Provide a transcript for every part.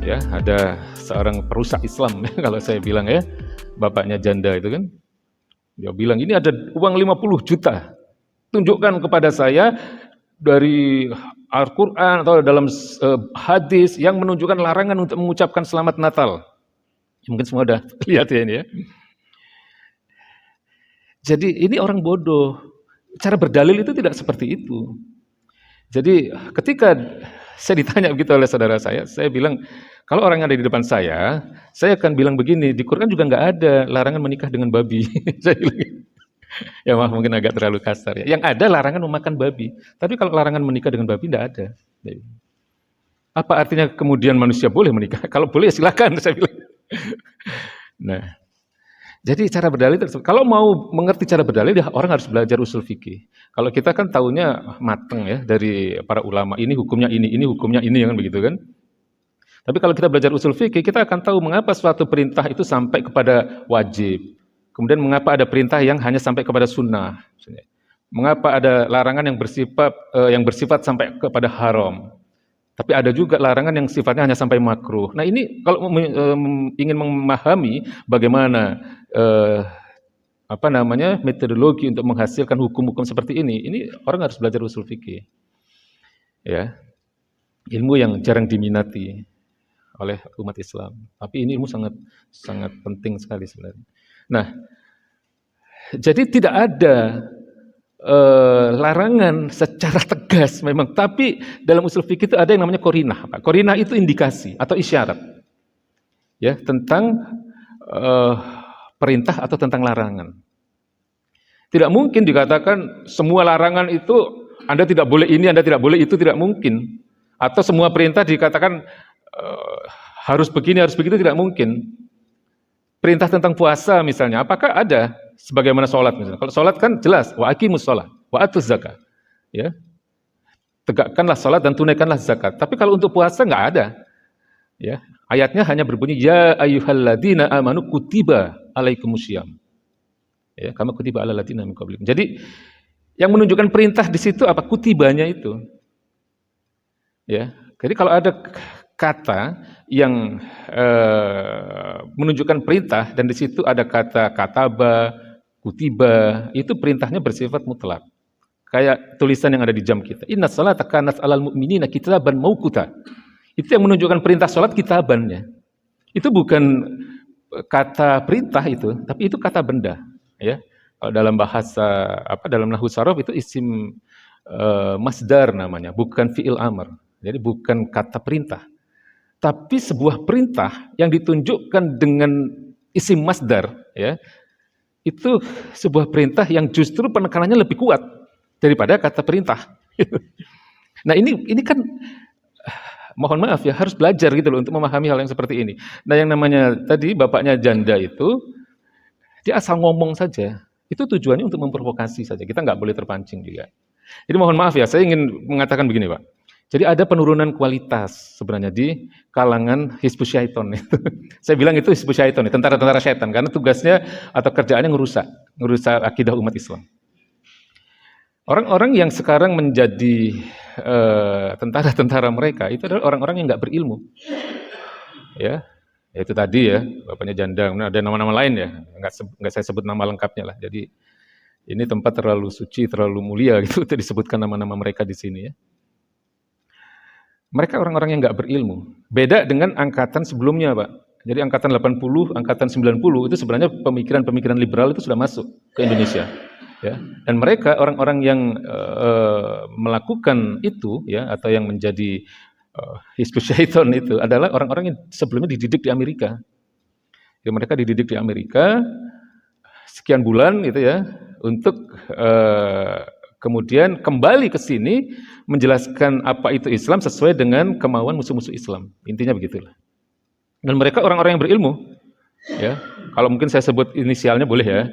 Ya, ada seorang perusak Islam kalau saya bilang ya, bapaknya janda itu kan, dia bilang ini ada uang 50 juta, tunjukkan kepada saya dari Al-Quran atau dalam hadis yang menunjukkan larangan untuk mengucapkan selamat Natal. Mungkin semua udah lihat ya ini ya. Jadi ini orang bodoh, cara berdalil itu tidak seperti itu. Jadi ketika saya ditanya begitu oleh saudara saya bilang, kalau orang yang ada di depan saya akan bilang begini, di Quran juga nggak ada larangan menikah dengan babi. Saya bilang, ya maaf mungkin agak terlalu kasar ya. Yang ada larangan memakan babi, tapi kalau larangan menikah dengan babi nggak ada. Apa artinya kemudian manusia boleh menikah? Kalau boleh silakan, saya bilang. Nah, jadi cara berdalil, kalau mau mengerti cara berdalil, ya orang harus belajar usul fikih. Kalau kita kan tahunya mateng ya dari para ulama, ini hukumnya ini hukumnya ini, kan begitu kan. Tapi kalau kita belajar usul fikih, kita akan tahu mengapa suatu perintah itu sampai kepada wajib. Kemudian mengapa ada perintah yang hanya sampai kepada sunnah. Mengapa ada larangan yang bersifat sampai kepada haram. Tapi ada juga larangan yang sifatnya hanya sampai makruh. Nah ini kalau ingin memahami bagaimana metodologi untuk menghasilkan hukum-hukum seperti ini orang harus belajar usul fikih. Ya, ilmu yang jarang diminati oleh umat Islam. Tapi ini ilmu sangat sangat penting sekali sebenarnya. Nah, jadi tidak ada larangan secara tegas memang, tapi dalam usul fikih itu ada yang namanya qarinah. Qarinah itu indikasi atau isyarat ya tentang perintah atau tentang larangan. Tidak mungkin dikatakan semua larangan itu Anda tidak boleh ini, Anda tidak boleh itu, tidak mungkin. Atau semua perintah dikatakan harus begini, harus begitu, tidak mungkin. Perintah tentang puasa misalnya, apakah ada sebagaimana sholat misalnya? Kalau sholat kan jelas, wa aqimus sholat, wa atuz zakat. Ya, tegakkanlah sholat dan tunaikanlah zakat. Tapi kalau untuk puasa nggak ada. Ya, ayatnya hanya berbunyi ya ayyuhalladzina amanu kutiba alaikumusiyam. Ya, kama kutiba alal ladzina min qablikum. Jadi yang menunjukkan perintah di situ apa? Kutibanya itu. Ya, jadi kalau ada kata yang menunjukkan perintah dan di situ ada kata kataba, kutiba, itu perintahnya bersifat mutlak. Kayak tulisan yang ada di jam kita. Inna salata kanat alal mu'minina kitaban mauquta. Itu yang menunjukkan perintah salat kitabannya. Itu bukan kata perintah itu, tapi itu kata benda, ya. Kalau dalam bahasa dalam nahwu saraf itu isim masdar namanya, bukan fi'il amr. Jadi bukan kata perintah. Tapi sebuah perintah yang ditunjukkan dengan isim masdar, ya, itu sebuah perintah yang justru penekanannya lebih kuat daripada kata perintah. Nah ini kan mohon maaf ya harus belajar gitu loh untuk memahami hal yang seperti ini. Nah yang namanya tadi bapaknya janda itu dia asal ngomong saja, itu tujuannya untuk memprovokasi saja. Kita nggak boleh terpancing juga. Jadi mohon maaf ya, saya ingin mengatakan begini Pak. Jadi ada penurunan kualitas sebenarnya di kalangan Hizbus Syaiton. Saya bilang itu Hizbus Syaiton, tentara-tentara syaitan, karena tugasnya atau kerjaannya ngerusak akidah umat Islam. Orang-orang yang sekarang menjadi tentara-tentara mereka itu adalah orang-orang yang nggak berilmu. Ya, itu tadi ya, bapaknya janda, ada nama-nama lain ya, nggak saya sebut nama lengkapnya lah. Jadi ini tempat terlalu suci, terlalu mulia gitu untuk disebutkan nama-nama mereka di sini ya. Mereka orang-orang yang nggak berilmu. Beda dengan angkatan sebelumnya, Pak. Jadi angkatan 80, angkatan 90 itu sebenarnya pemikiran-pemikiran liberal itu sudah masuk ke Indonesia. Ya. Dan mereka orang-orang yang melakukan itu, ya, atau yang menjadi Hizbus Syaiton itu adalah orang-orang yang sebelumnya dididik di Amerika. Ya, mereka dididik di Amerika sekian bulan gitu ya, untuk kemudian kembali ke sini menjelaskan apa itu Islam sesuai dengan kemauan musuh-musuh Islam. Intinya begitulah. Dan mereka orang-orang yang berilmu. Ya, kalau mungkin saya sebut inisialnya boleh ya.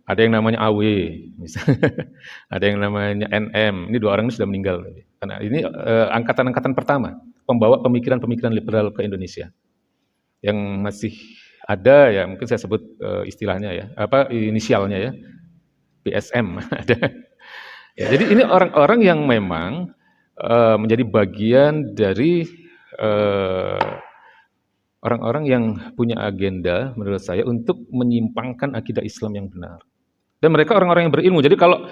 Ada yang namanya AW, misalnya. Ada yang namanya NM. Ini 2 orang ini sudah meninggal. Karena ini angkatan-angkatan pertama pembawa pemikiran-pemikiran liberal ke Indonesia. Yang masih ada ya, mungkin saya sebut istilahnya ya, apa inisialnya ya, PSM ada. Ya, jadi ini orang-orang yang memang menjadi bagian dari orang-orang yang punya agenda menurut saya untuk menyimpangkan akidah Islam yang benar. Dan mereka orang-orang yang berilmu. Jadi kalau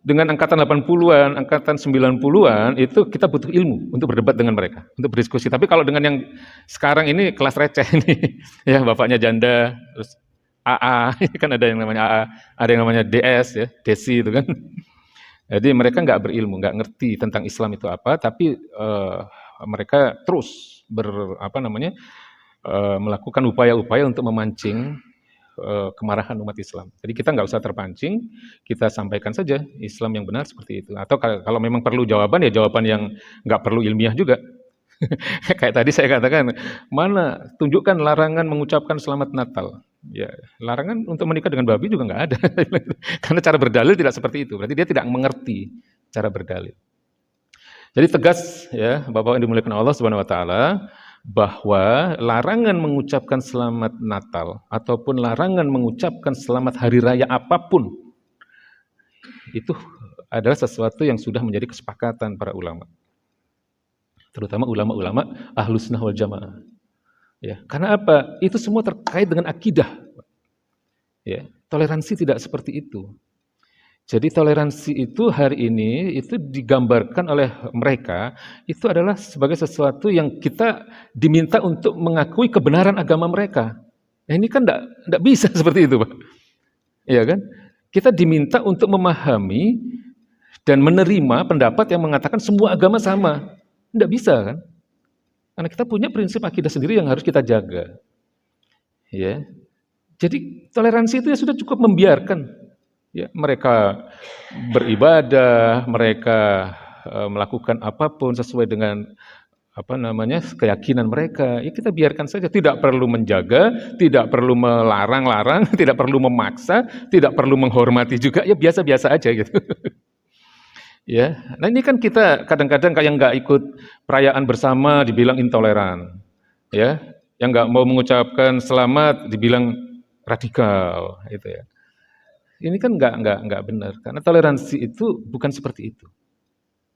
dengan angkatan 80-an, angkatan 90-an, itu kita butuh ilmu untuk berdebat dengan mereka, untuk berdiskusi. Tapi kalau dengan yang sekarang ini kelas receh ini, ya bapaknya janda, terus AA, kan ada yang namanya AA, ada yang namanya DS, ya, Desi itu kan. Jadi mereka nggak berilmu, nggak ngerti tentang Islam itu apa, tapi mereka terus melakukan upaya-upaya untuk memancing kemarahan umat Islam. Jadi kita nggak usah terpancing, kita sampaikan saja Islam yang benar seperti itu. Atau kalau memang perlu jawaban, ya jawaban yang nggak perlu ilmiah juga. Kayak tadi saya katakan, mana tunjukkan larangan mengucapkan selamat Natal. Ya, larangan untuk menikah dengan babi juga nggak ada. Karena cara berdalil tidak seperti itu. Berarti dia tidak mengerti cara berdalil. Jadi tegas ya, Bapak yang dimuliakan Allah Subhanahu wa taala, bahwa larangan mengucapkan selamat Natal ataupun larangan mengucapkan selamat hari raya apapun itu adalah sesuatu yang sudah menjadi kesepakatan para ulama, terutama ulama-ulama Ahlus Sunnah wal Jamaah. Ya, karena apa? Itu semua terkait dengan akidah. Ya, toleransi tidak seperti itu. Jadi toleransi itu hari ini itu digambarkan oleh mereka itu adalah sebagai sesuatu yang kita diminta untuk mengakui kebenaran agama mereka. Nah, ini kan enggak bisa seperti itu, Pak. Iya kan? Kita diminta untuk memahami dan menerima pendapat yang mengatakan semua agama sama. Enggak bisa kan? Karena kita punya prinsip akidah sendiri yang harus kita jaga. Ya. Jadi toleransi itu ya sudah cukup membiarkan. Ya, mereka beribadah, mereka melakukan apapun sesuai dengan keyakinan mereka. Ya kita biarkan saja, tidak perlu menjaga, tidak perlu melarang-larang, tidak perlu memaksa, tidak perlu menghormati juga. Ya biasa-biasa aja gitu. Ya, nah ini kan kita kadang-kadang kayak nggak ikut perayaan bersama dibilang intoleran. Ya, yang nggak mau mengucapkan selamat dibilang radikal, gitu ya. Ini kan nggak benar, karena toleransi itu bukan seperti itu.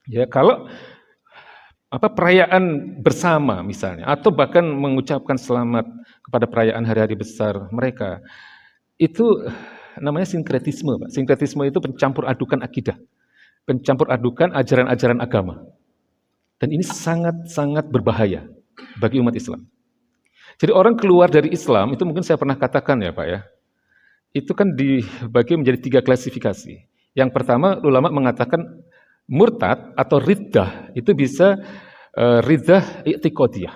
Ya, kalau perayaan bersama misalnya, atau bahkan mengucapkan selamat kepada perayaan hari-hari besar mereka, itu namanya sinkretisme, Pak. Sinkretisme itu pencampur adukan akidah, pencampur adukan ajaran-ajaran agama. Dan ini sangat-sangat berbahaya bagi umat Islam. Jadi orang keluar dari Islam, itu mungkin saya pernah katakan ya Pak ya, itu kan dibagi menjadi 3 klasifikasi. Yang pertama, ulama mengatakan murtad atau riddah itu bisa riddah i'tiqadiyah.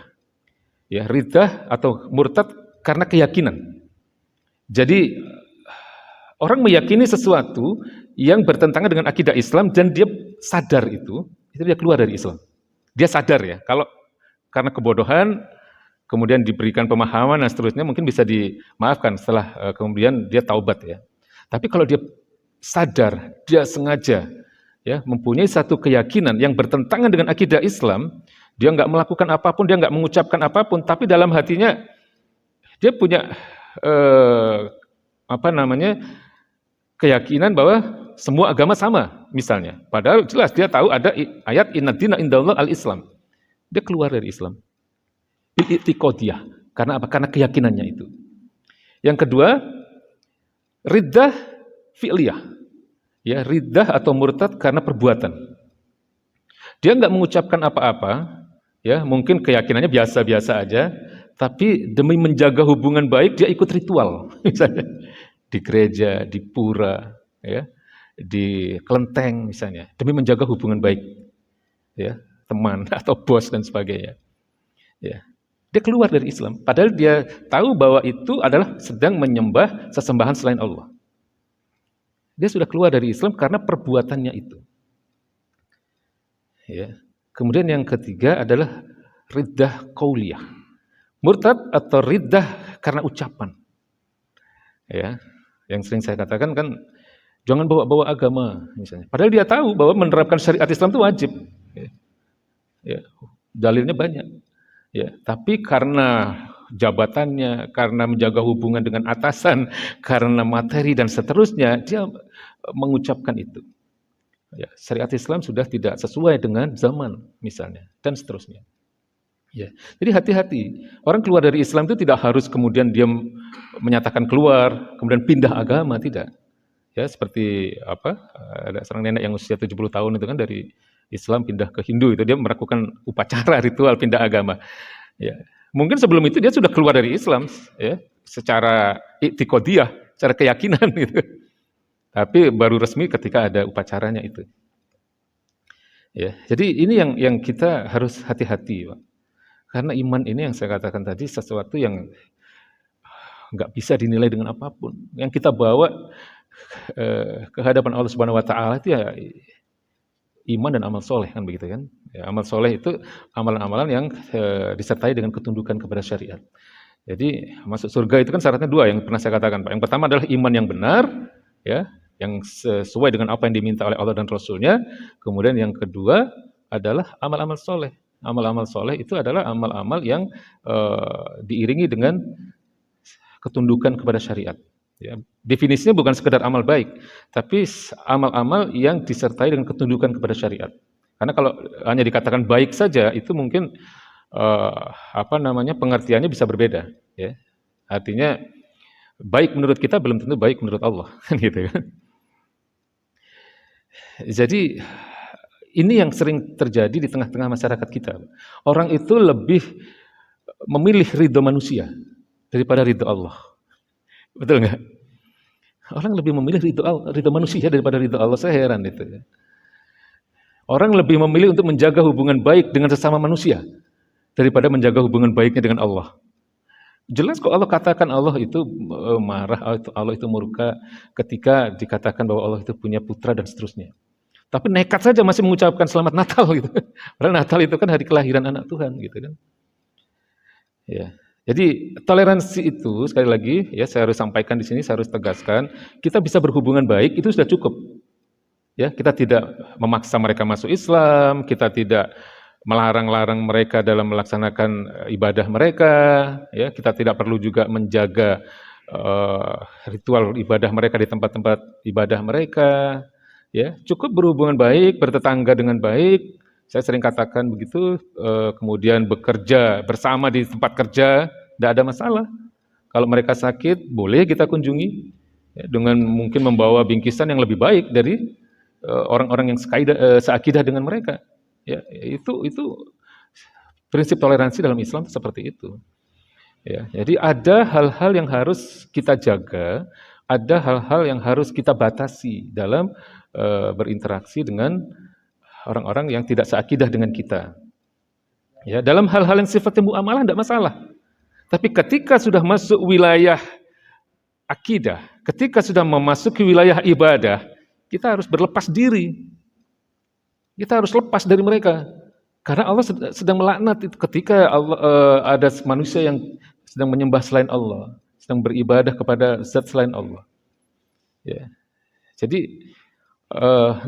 Ya, riddah atau murtad karena keyakinan. Jadi orang meyakini sesuatu yang bertentangan dengan akidah Islam dan dia sadar itu dia keluar dari Islam. Dia sadar ya, kalau karena kebodohan kemudian diberikan pemahaman dan seterusnya mungkin bisa dimaafkan setelah kemudian dia taubat ya. Tapi kalau dia sadar, dia sengaja ya mempunyai satu keyakinan yang bertentangan dengan akidah Islam, dia nggak melakukan apapun, dia nggak mengucapkan apapun, tapi dalam hatinya dia punya keyakinan bahwa semua agama sama misalnya. Padahal jelas dia tahu ada ayat inna dina indallah al-Islam. Dia keluar dari Islam. I'tiqadiyah. Karena apa? Karena keyakinannya itu. Yang kedua, riddah fi'liyah. Ya, riddah atau murtad karena perbuatan. Dia nggak mengucapkan apa-apa, ya, mungkin keyakinannya biasa-biasa aja, tapi demi menjaga hubungan baik dia ikut ritual. Misalnya di gereja, di pura, ya, di kelenteng misalnya, demi menjaga hubungan baik. Ya, teman atau bos dan sebagainya. Ya. Dia keluar dari Islam. Padahal dia tahu bahwa itu adalah sedang menyembah sesembahan selain Allah. Dia sudah keluar dari Islam karena perbuatannya itu. Ya. Kemudian yang ketiga adalah riddah qauliyah. Murtad atau riddah karena ucapan. Ya. Yang sering saya katakan kan jangan bawa-bawa agama misalnya. Padahal dia tahu bahwa menerapkan syariat Islam itu wajib. Ya. Dalilnya banyak. Ya, tapi karena jabatannya, karena menjaga hubungan dengan atasan, karena materi dan seterusnya, dia mengucapkan itu. Ya, syariat Islam sudah tidak sesuai dengan zaman misalnya dan seterusnya. Ya, jadi hati-hati. Orang keluar dari Islam itu tidak harus kemudian dia menyatakan keluar, kemudian pindah agama, tidak. Ya, seperti ada seorang nenek yang usia 70 tahun itu kan dari Islam pindah ke Hindu, itu dia melakukan upacara ritual pindah agama. Ya, mungkin sebelum itu dia sudah keluar dari Islam, ya, secara i'tiqadiyah, secara keyakinan gitu. Tapi baru resmi ketika ada upacaranya itu. Ya, jadi ini yang kita harus hati-hati, Pak. Karena iman ini yang saya katakan tadi sesuatu yang nggak bisa dinilai dengan apapun. Yang kita bawa ke hadapan Allah Subhanahu Wa Taala itu ya iman dan amal soleh kan begitu kan? Ya, amal soleh itu amalan-amalan yang disertai dengan ketundukan kepada syariat. Jadi masuk surga itu kan syaratnya dua yang pernah saya katakan, Pak. Yang pertama adalah iman yang benar, ya, yang sesuai dengan apa yang diminta oleh Allah dan Rasul-Nya. Kemudian yang kedua adalah amal-amal soleh. Amal-amal soleh itu adalah amal-amal yang diiringi dengan ketundukan kepada syariat. Ya, definisinya bukan sekedar amal baik, tapi amal-amal yang disertai dengan ketundukan kepada syariat. Karena kalau hanya dikatakan baik saja, itu mungkin pengertiannya bisa berbeda. Ya. Artinya baik menurut kita belum tentu baik menurut Allah, kan gitu kan. Jadi ini yang sering terjadi di tengah-tengah masyarakat kita. Orang itu lebih memilih ridho manusia daripada ridho Allah. Betul nggak? Orang lebih memilih ridho manusia daripada ridho Allah. Saya heran itu. Orang lebih memilih untuk menjaga hubungan baik dengan sesama manusia daripada menjaga hubungan baiknya dengan Allah. Jelas kok Allah katakan Allah itu marah, Allah itu murka ketika dikatakan bahwa Allah itu punya putra dan seterusnya. Tapi nekat saja masih mengucapkan selamat Natal gitu. Padahal Natal itu kan hari kelahiran anak Tuhan gitu kan. Ya. Jadi toleransi itu sekali lagi ya saya harus sampaikan di sini, saya harus tegaskan, kita bisa berhubungan baik itu sudah cukup. Ya, kita tidak memaksa mereka masuk Islam, kita tidak melarang-larang mereka dalam melaksanakan ibadah mereka, ya, kita tidak perlu juga menjaga ritual ibadah mereka di tempat-tempat ibadah mereka, ya, cukup berhubungan baik, bertetangga dengan baik. Saya sering katakan begitu, kemudian bekerja bersama di tempat kerja, tidak ada masalah. Kalau mereka sakit, boleh kita kunjungi, ya, dengan mungkin membawa bingkisan yang lebih baik dari orang-orang yang seakidah dengan mereka. Ya, itu prinsip toleransi dalam Islam seperti itu. Ya, jadi ada hal-hal yang harus kita jaga, ada hal-hal yang harus kita batasi dalam berinteraksi dengan orang-orang yang tidak seakidah dengan kita. Ya, dalam hal-hal yang sifatnya muamalah tidak masalah. Tapi ketika sudah masuk wilayah akidah, ketika sudah memasuki wilayah ibadah, kita harus berlepas diri. Kita harus lepas dari mereka. Karena Allah sedang melaknat itu ketika ada manusia yang sedang menyembah selain Allah, sedang beribadah kepada zat selain Allah. Ya. Jadi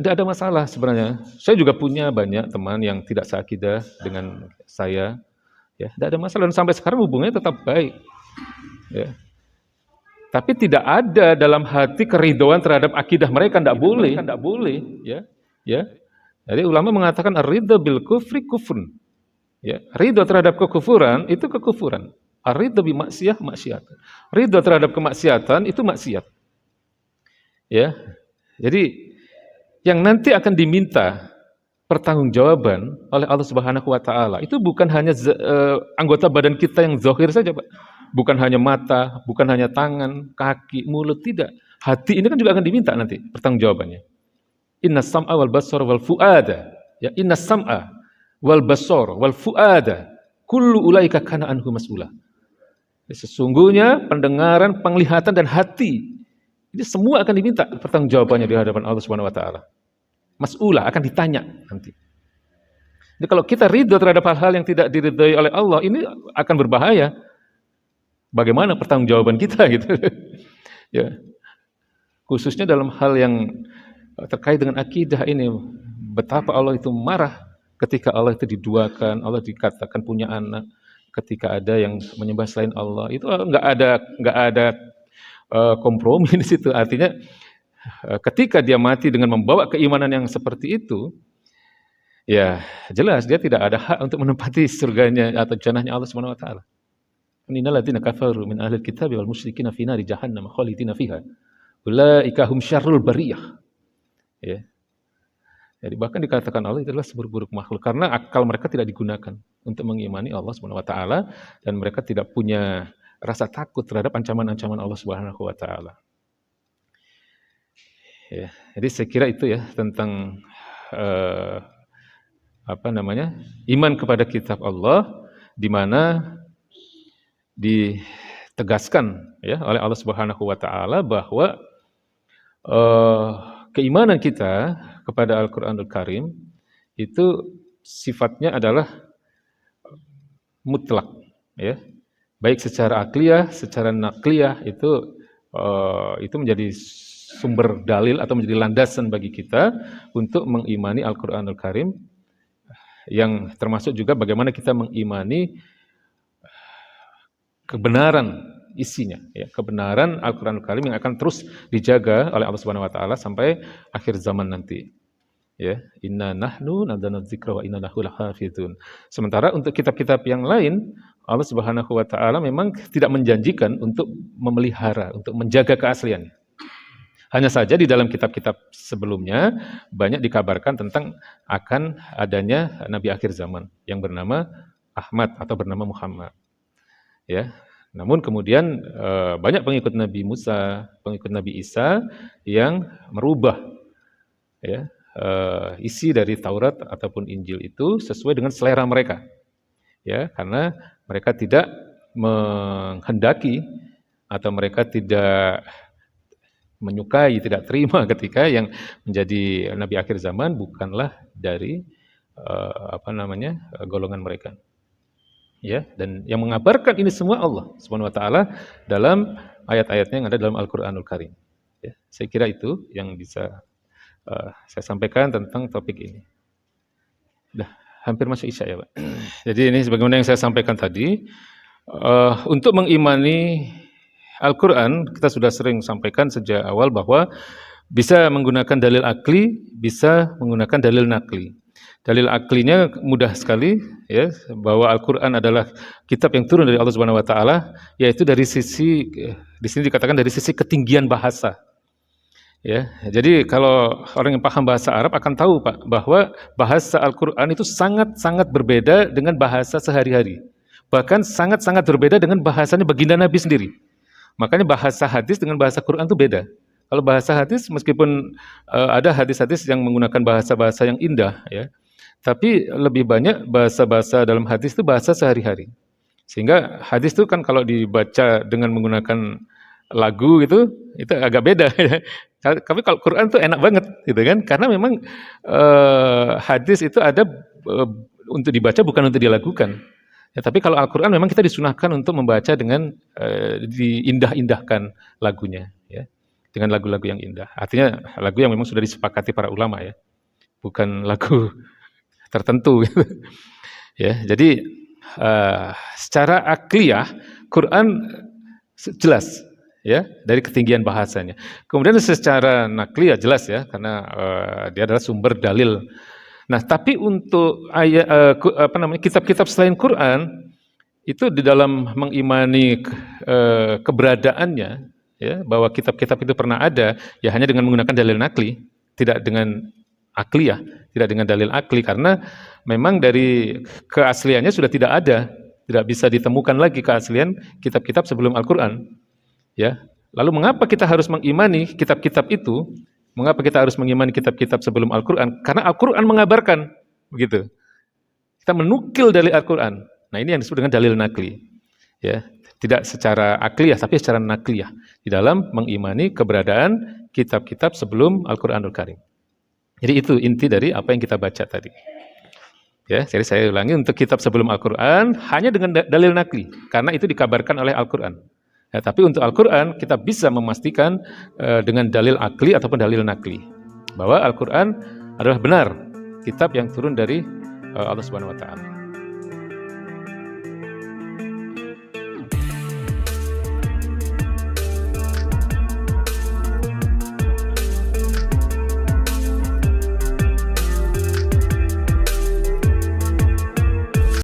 tidak ada masalah sebenarnya. Saya juga punya banyak teman yang tidak seakidah dengan saya. Ya, tidak ada masalah dan sampai sekarang hubungannya tetap baik. Ya. Tapi tidak ada dalam hati keridhoan terhadap akidah mereka, tidak boleh. Ya. Ya. Jadi ulama mengatakan ar-ridha bil kufri kufrun. Ya, ridho terhadap kekufuran itu kekufuran. Ar-ridha bi maksiyah maksiat. Ridho terhadap kemaksiatan itu maksiat. Ya. Jadi yang nanti akan diminta pertanggungjawaban oleh Allah Subhanahu wa taala itu bukan hanya anggota badan kita yang zahir saja, Pak. Bukan hanya mata, bukan hanya tangan, kaki, mulut, tidak. Hati ini kan juga akan diminta nanti pertanggungjawabannya. Inna sam'a wal basar wal fu'ada. Ya, inna sam'a wal basar wal fu'ada kullu ulaika kana anhu mas'ula. Sesungguhnya pendengaran, penglihatan dan hati ini semua akan diminta pertanggungjawabannya di hadapan Allah Subhanahu wa taala. Mas'ula, akan ditanya nanti. Jadi kalau kita ridho terhadap hal-hal yang tidak diridhoi oleh Allah, ini akan berbahaya. Bagaimana pertanggungjawaban kita gitu. Ya. Khususnya dalam hal yang terkait dengan akidah ini, betapa Allah itu marah ketika Allah itu diduakan, Allah dikatakan punya anak, ketika ada yang menyembah selain Allah, itu nggak ada kompromi di situ. Artinya ketika dia mati dengan membawa keimanan yang seperti itu, ya jelas dia tidak ada hak untuk menempati surganya atau jannahnya Allah Subhanahu wa taala. Innal ladzina kafaru min ahlil kitabi wal musyrikina fi nari jahannam khalidina fiha. Ulaika hum syarrul bariyah. Ya. Jadi bahkan dikatakan Allah itu adalah seburuk-buruk makhluk karena akal mereka tidak digunakan untuk mengimani Allah Subhanahu wa taala dan mereka tidak punya rasa takut terhadap ancaman-ancaman Allah Subhanahu wa taala. Ya, jadi saya kira itu ya tentang iman kepada kitab Allah, di mana ditegaskan ya oleh Allah Subhanahu wa taala bahwa keimanan kita kepada Al-Qur'anul Karim itu sifatnya adalah mutlak ya. Baik secara akliyah, secara nakliyah itu menjadi sumber dalil atau menjadi landasan bagi kita untuk mengimani Al-Qur'anul Karim, yang termasuk juga bagaimana kita mengimani kebenaran isinya, ya, kebenaran Al-Qur'anul Karim yang akan terus dijaga oleh Allah Subhanahu wa taala sampai akhir zaman nanti. Ya, inna nahnu nazzalna dzikra wa inna lahu lahafizun. Sementara untuk kitab-kitab yang lain, Allah Subhanahu wa taala memang tidak menjanjikan untuk memelihara, untuk menjaga keasliannya. Hanya saja di dalam kitab-kitab sebelumnya banyak dikabarkan tentang akan adanya nabi akhir zaman yang bernama Ahmad atau bernama Muhammad. Ya. Namun kemudian banyak pengikut Nabi Musa, pengikut Nabi Isa yang merubah ya, isi dari Taurat ataupun Injil itu sesuai dengan selera mereka. Ya, karena mereka tidak menghendaki atau mereka tidak menyukai, tidak terima ketika yang menjadi nabi akhir zaman bukanlah dari golongan mereka. Ya, dan yang mengabarkan ini semua Allah Subhanahu wa taala dalam ayat-ayatnya yang ada dalam Al-Qur'anul Karim. Ya, saya kira itu yang bisa saya sampaikan tentang topik ini. Dah hampir masuk Isya ya, Pak. Jadi ini sebagaimana yang saya sampaikan tadi, untuk mengimani Al-Qur'an kita sudah sering sampaikan sejak awal bahwa bisa menggunakan dalil akli, bisa menggunakan dalil nakli. Dalil aklinya mudah sekali ya, bahwa Al-Qur'an adalah kitab yang turun dari Allah Subhanahu wa taala, yaitu dari sisi di sini dikatakan dari sisi ketinggian bahasa. Ya, jadi kalau orang yang paham bahasa Arab akan tahu Pak bahwa bahasa Al-Qur'an itu sangat-sangat berbeda dengan bahasa sehari-hari. Bahkan sangat-sangat berbeda dengan bahasanya baginda Nabi sendiri. Makanya bahasa hadis dengan bahasa Qur'an itu beda. Kalau bahasa hadis meskipun ada hadis-hadis yang menggunakan bahasa-bahasa yang indah ya, tapi lebih banyak bahasa-bahasa dalam hadis itu bahasa sehari-hari. Sehingga hadis itu kan kalau dibaca dengan menggunakan lagu itu agak beda. Tapi kalau Quran itu enak banget gitu kan, karena memang hadis itu ada untuk dibaca bukan untuk dilagukan. Ya, tapi kalau Al-Quran memang kita disunahkan untuk membaca dengan diindah-indahkan lagunya, ya, dengan lagu-lagu yang indah. Artinya lagu yang memang sudah disepakati para ulama ya, bukan lagu tertentu. Gitu. Ya, jadi secara akliyah Quran jelas, ya, dari ketinggian bahasanya. Kemudian secara nakliyah jelas ya, karena dia adalah sumber dalil. Nah, tapi untuk kitab-kitab selain Quran itu di dalam mengimani keberadaannya, ya, bahwa kitab-kitab itu pernah ada, ya hanya dengan menggunakan dalil nakli, tidak dengan akliyah, tidak dengan dalil akli, karena memang dari keasliannya sudah tidak ada, tidak bisa ditemukan lagi keaslian kitab-kitab sebelum Al-Quran. Ya, lalu mengapa kita harus mengimani kitab-kitab itu? Mengapa kita harus mengimani kitab-kitab sebelum Al-Quran? Karena Al-Quran mengabarkan, begitu. Kita menukil dari Al-Quran. Nah, ini yang disebut dengan dalil nakli. Ya, tidak secara akliyah tapi secara nakliyah di dalam mengimani keberadaan kitab-kitab sebelum Al-Qur'anul Karim. Jadi itu inti dari apa yang kita baca tadi. Ya, jadi saya ulangi, untuk kitab sebelum Al-Qur'an hanya dengan dalil nakli karena itu dikabarkan oleh Al-Qur'an. Ya, tapi untuk Al-Qur'an kita bisa memastikan dengan dalil akli ataupun dalil nakli bahwa Al-Qur'an adalah benar kitab yang turun dari Allah Subhanahu wa taala.